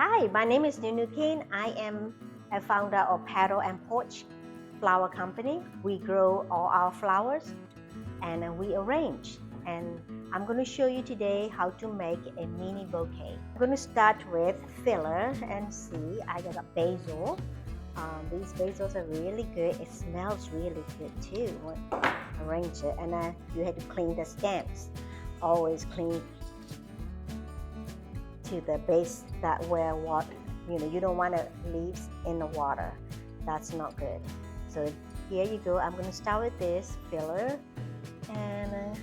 Hi, my name is Nunu Kane. I am a founder of Paddle and Porch Flower Company. We grow all our flowers and we arrange. And I'm going to show you today how to make a mini bouquet. I'm going to start with filler and see. I got a basil. These basils are really good. It smells really good too. Arrange it, and you have to clean the stems. Always clean to the base that where water, you don't want leaves in the water. That's not good. So here you go. I'm going to start with this filler, and I'm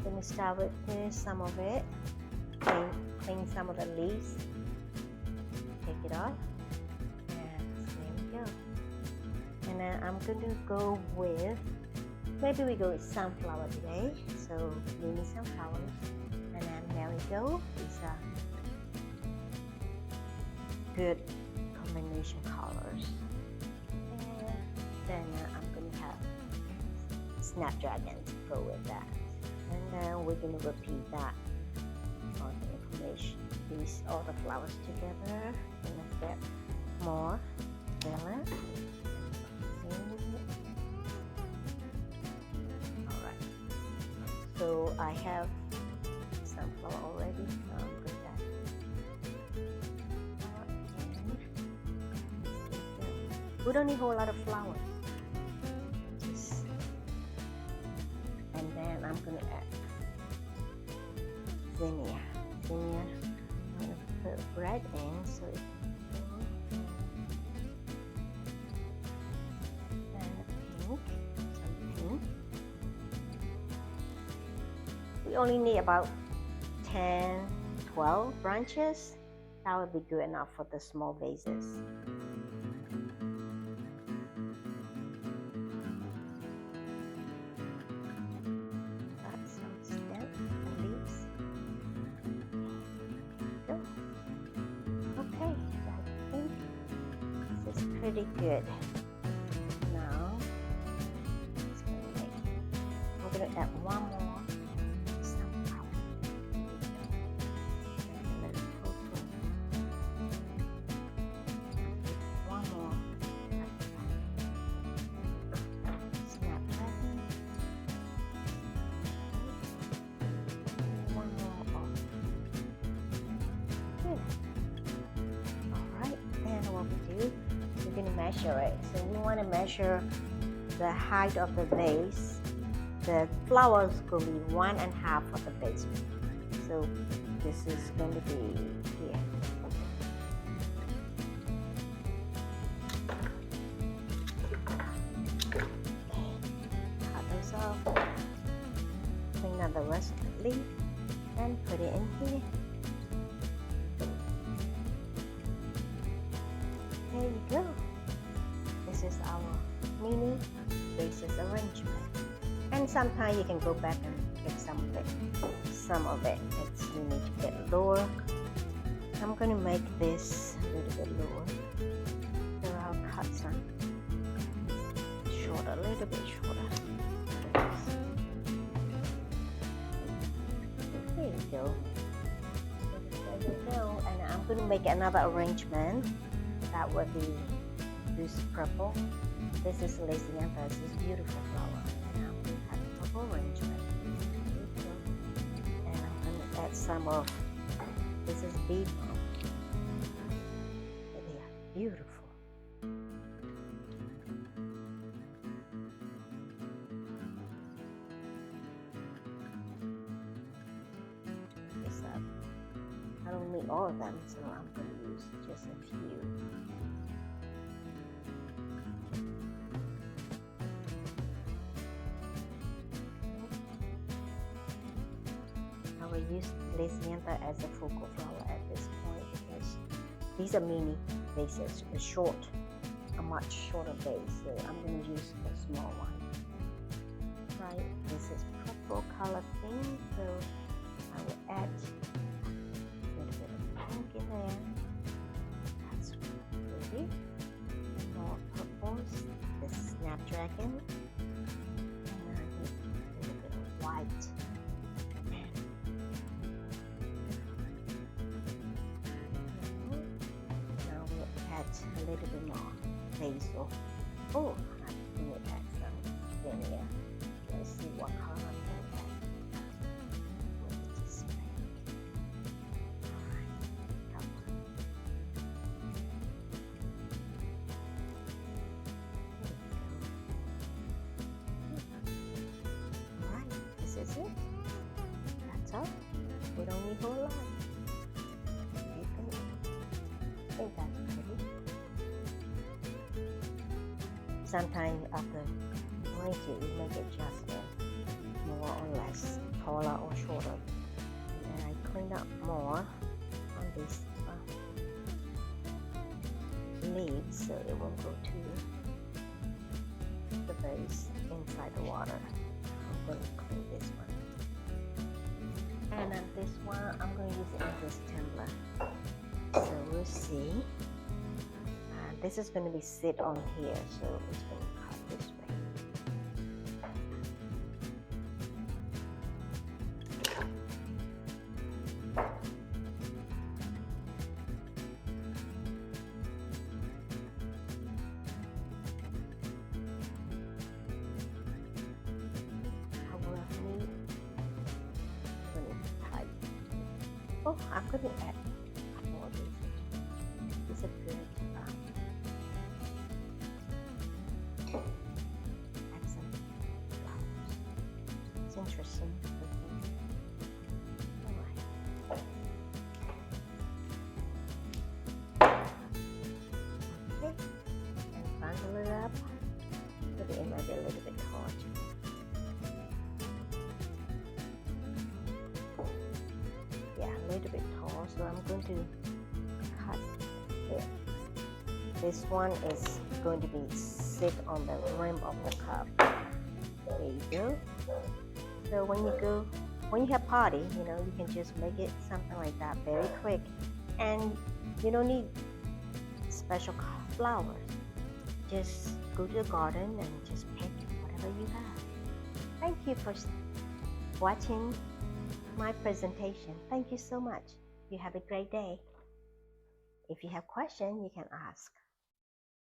going to start with this, some of it. Clean some of the leaves. Take it off, and there we go. And then I'm going to go with, maybe we go with sunflower today. So mini sunflowers, and then there we go. These are good combination colors. And then I'm going to have snapdragon to go with that. And then we're going to repeat that on the information. These all the flowers together. And let's get more filler. Alright. So I have sunflower already. So I'm good at we don't need a whole lot of flowers. And then I'm going to add zinnia. I'm going to put red in so it and pink. Some pink. We only need about 10, 12 branches. That would be good enough for the small vases. Pretty good. Now I'm going to add one more sunflower. One more snapdragon. One more off. Good. Alright, then what we do, we're going to measure it. So we want to measure the height of the vase. The flowers going to be 1.5 of the base. So this is going to be here. Cut those off. Clean up the rest of the leaf and put it in here. There you go. This is our mini vases arrangement. And sometimes you can go back and get some of it. Some of it, you need to get lower. I'm going to make this a little bit lower. So I'll cut some shorter, a little bit shorter. There you go. There you go. And I'm going to make another arrangement. That would be this purple. This is Lasiantha. This is beautiful flower. And I'm going to have a purple arrangement. And I'm going to add some of, this is bee balm. They are beautiful. This up. I don't need all of them, so I'm going to use just a few. I will use Lasiantha as a focal flower at this point because these are mini vases, a much shorter vase. So I'm going to use a small one. Right, this is purple color thing, so I will add a little bit of pink in there. That's pretty. More purples. This is snapdragon. And I need a little bit of white. a little bit more basil. Oh, I'm going to add some vinegar. Let's see what color I'm going to add. What did you say? Alright, come on. Alright, this is it. That's all. We don't need a whole lot. You can think that's pretty. Sometimes after going to make adjustment, more or less, taller or shorter. And I clean up more on this leaves so it won't go to the base inside the water. I'm going to clean this one. And then this one, I'm going to use it in this tumbler. So we'll see. This is going to be sit on here, so it's going to cut this way. Oh, I'm going to add more of these. These are good. Add some flowers. It's interesting. Alright. Okay. And bundle it up. But it might be a little bit hard. A little bit tall, so I'm going to cut it. This one is going to be sit on the rim of the cup. There you go. So when you have party, you can just make it something like that very quick, and you don't need special flowers. Just go to the garden and just pick whatever you have. Thank you for watching my presentation. Thank you so much. You have a great day. If you have questions, you can ask.